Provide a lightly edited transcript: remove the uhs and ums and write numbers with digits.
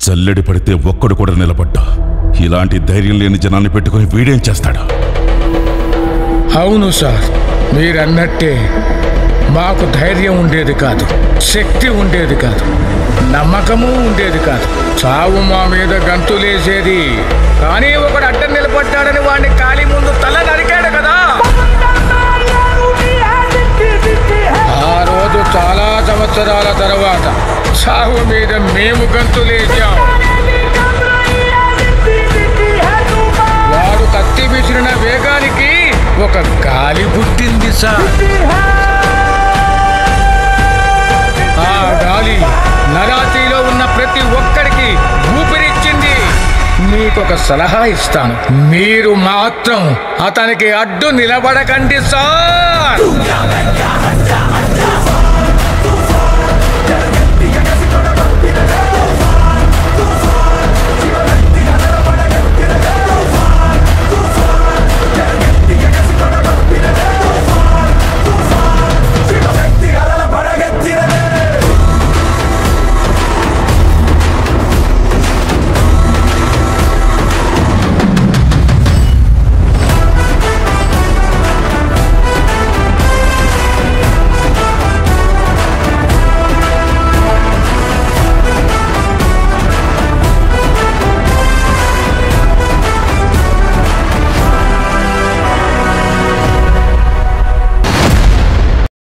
జల్లెడి పడితే ఒక్కడు కూడా నిలబడ్డా. ఇలాంటి ధైర్యం లేని జనాన్ని పెట్టుకుని వీడేం చేస్తాడు? అవును సార్, మీరన్నట్టే మాకు ధైర్యం ఉండేది కాదు, శక్తి ఉండేది కాదు, నమ్మకము ఉండేది కాదు. చావు మా మీద గంతులేసేది. కానీ ఒకడు అడ్డం నిలబడ్డాడని వాడిని ఖాళీ ముందు తల నరికాడు కదా. ఆ రోజు చాలా సంవత్సరాల తర్వాత చావు మీద మేము గంతులేసాం. వాడు కత్తి విసిరిన వేగానికి ఒక గాలి పుట్టింది సార్. ఆ గాలి నరాతిలో ఉన్న ప్రతి ఒక్కడికి ఊపిరిచ్చింది. మీకొక సలహా ఇస్తాను, మీరు మాత్రం అతనికి అడ్డు నిలబడకండి సార్.